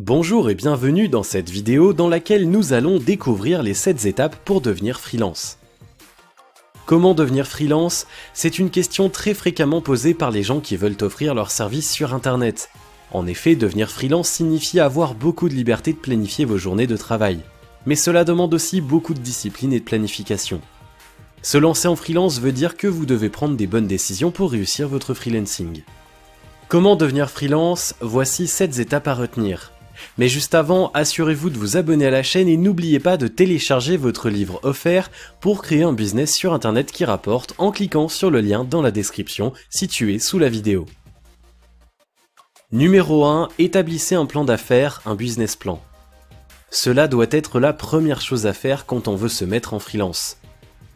Bonjour et bienvenue dans cette vidéo dans laquelle nous allons découvrir les 7 étapes pour devenir freelance. Comment devenir freelance? C'est une question très fréquemment posée par les gens qui veulent offrir leurs services sur internet. En effet, devenir freelance signifie avoir beaucoup de liberté de planifier vos journées de travail. Mais cela demande aussi beaucoup de discipline et de planification. Se lancer en freelance veut dire que vous devez prendre des bonnes décisions pour réussir votre freelancing. Comment devenir freelance? Voici 7 étapes à retenir. Mais juste avant, assurez-vous de vous abonner à la chaîne et n'oubliez pas de télécharger votre livre offert pour créer un business sur internet qui rapporte en cliquant sur le lien dans la description situé sous la vidéo. Numéro 1. Établissez un plan d'affaires, un business plan. Cela doit être la première chose à faire quand on veut se mettre en freelance.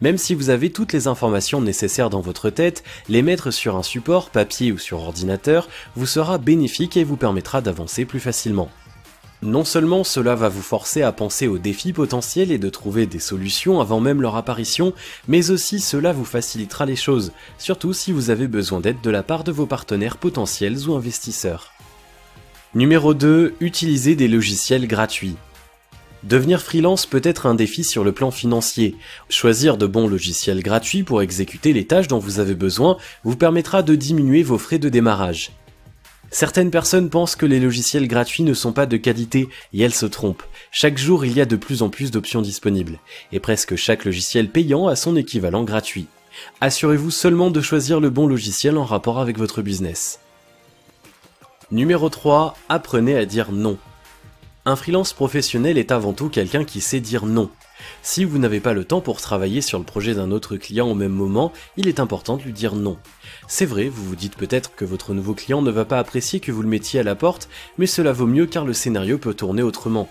Même si vous avez toutes les informations nécessaires dans votre tête, les mettre sur un support, papier ou sur ordinateur, vous sera bénéfique et vous permettra d'avancer plus facilement. Non seulement cela va vous forcer à penser aux défis potentiels et de trouver des solutions avant même leur apparition, mais aussi cela vous facilitera les choses, surtout si vous avez besoin d'aide de la part de vos partenaires potentiels ou investisseurs. Numéro 2. Utilisez des logiciels gratuits. Devenir freelance peut être un défi sur le plan financier. Choisir de bons logiciels gratuits pour exécuter les tâches dont vous avez besoin vous permettra de diminuer vos frais de démarrage. Certaines personnes pensent que les logiciels gratuits ne sont pas de qualité et elles se trompent. Chaque jour, il y a de plus en plus d'options disponibles, et presque chaque logiciel payant a son équivalent gratuit. Assurez-vous seulement de choisir le bon logiciel en rapport avec votre business. Numéro 3. Apprenez à dire non. Un freelance professionnel est avant tout quelqu'un qui sait dire non. Si vous n'avez pas le temps pour travailler sur le projet d'un autre client au même moment, il est important de lui dire non. C'est vrai, vous vous dites peut-être que votre nouveau client ne va pas apprécier que vous le mettiez à la porte, mais cela vaut mieux car le scénario peut tourner autrement.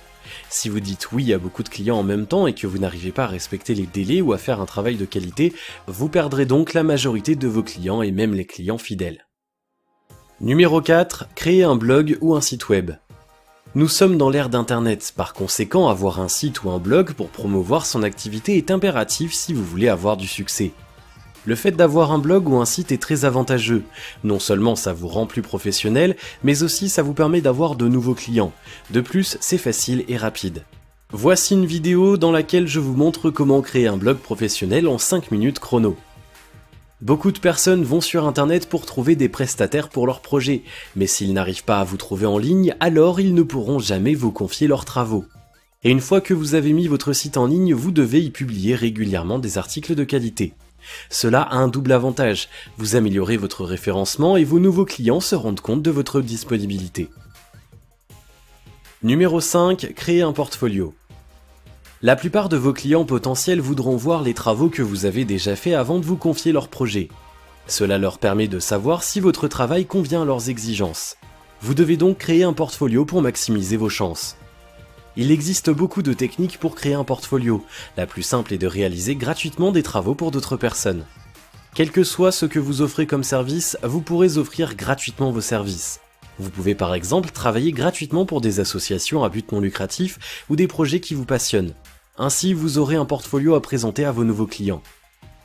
Si vous dites oui à beaucoup de clients en même temps et que vous n'arrivez pas à respecter les délais ou à faire un travail de qualité, vous perdrez donc la majorité de vos clients et même les clients fidèles. Numéro 4. Créez un blog ou un site web. Nous sommes dans l'ère d'internet, par conséquent avoir un site ou un blog pour promouvoir son activité est impératif si vous voulez avoir du succès. Le fait d'avoir un blog ou un site est très avantageux. Non seulement ça vous rend plus professionnel, mais aussi ça vous permet d'avoir de nouveaux clients. De plus, c'est facile et rapide. Voici une vidéo dans laquelle je vous montre comment créer un blog professionnel en 5 minutes chrono. Beaucoup de personnes vont sur internet pour trouver des prestataires pour leurs projets, mais s'ils n'arrivent pas à vous trouver en ligne, alors ils ne pourront jamais vous confier leurs travaux. Et une fois que vous avez mis votre site en ligne, vous devez y publier régulièrement des articles de qualité. Cela a un double avantage, vous améliorez votre référencement et vos nouveaux clients se rendent compte de votre disponibilité. Numéro 5. Créez un portfolio. La plupart de vos clients potentiels voudront voir les travaux que vous avez déjà faits avant de vous confier leur projet. Cela leur permet de savoir si votre travail convient à leurs exigences. Vous devez donc créer un portfolio pour maximiser vos chances. Il existe beaucoup de techniques pour créer un portfolio. La plus simple est de réaliser gratuitement des travaux pour d'autres personnes. Quel que soit ce que vous offrez comme service, vous pourrez offrir gratuitement vos services. Vous pouvez par exemple travailler gratuitement pour des associations à but non lucratif ou des projets qui vous passionnent. Ainsi, vous aurez un portfolio à présenter à vos nouveaux clients.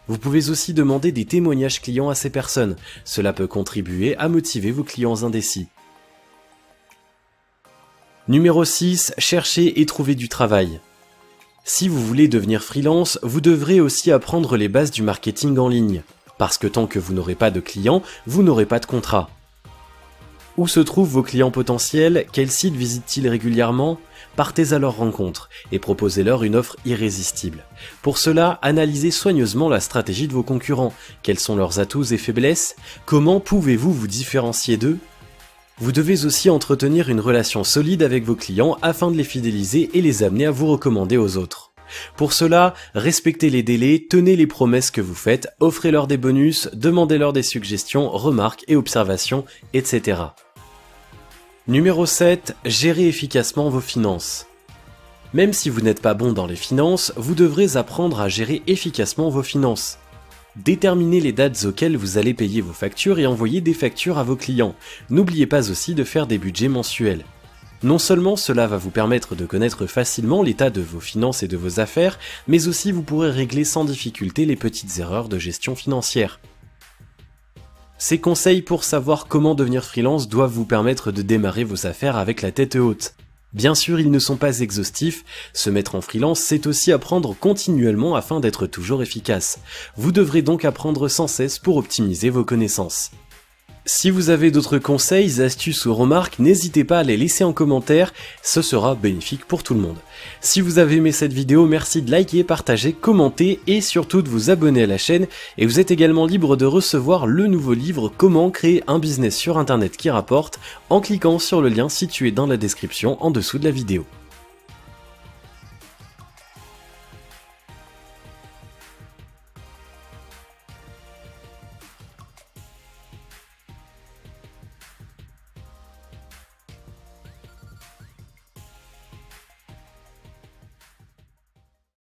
Vous pouvez aussi demander des témoignages clients à ces personnes. Cela peut contribuer à motiver vos clients indécis. Numéro 6. Cherchez et trouvez du travail. Si vous voulez devenir freelance, vous devrez aussi apprendre les bases du marketing en ligne. Parce que tant que vous n'aurez pas de clients, vous n'aurez pas de contrat. Où se trouvent vos clients potentiels? Quels sites visitent-ils régulièrement? Partez à leur rencontre et proposez-leur une offre irrésistible. Pour cela, analysez soigneusement la stratégie de vos concurrents. Quels sont leurs atouts et faiblesses? Comment pouvez-vous vous différencier d'eux? Vous devez aussi entretenir une relation solide avec vos clients afin de les fidéliser et les amener à vous recommander aux autres. Pour cela, respectez les délais, tenez les promesses que vous faites, offrez-leur des bonus, demandez-leur des suggestions, remarques et observations, etc. Numéro 7. Gérez efficacement vos finances. Même si vous n'êtes pas bon dans les finances, vous devrez apprendre à gérer efficacement vos finances. Déterminez les dates auxquelles vous allez payer vos factures et envoyer des factures à vos clients. N'oubliez pas aussi de faire des budgets mensuels. Non seulement cela va vous permettre de connaître facilement l'état de vos finances et de vos affaires, mais aussi vous pourrez régler sans difficulté les petites erreurs de gestion financière. Ces conseils pour savoir comment devenir freelance doivent vous permettre de démarrer vos affaires avec la tête haute. Bien sûr, ils ne sont pas exhaustifs, se mettre en freelance, c'est aussi apprendre continuellement afin d'être toujours efficace. Vous devrez donc apprendre sans cesse pour optimiser vos connaissances. Si vous avez d'autres conseils, astuces ou remarques, n'hésitez pas à les laisser en commentaire, ce sera bénéfique pour tout le monde. Si vous avez aimé cette vidéo, merci de liker, partager, commenter et surtout de vous abonner à la chaîne. Et vous êtes également libre de recevoir le nouveau livre Comment créer un business sur internet qui rapporte en cliquant sur le lien situé dans la description en dessous de la vidéo.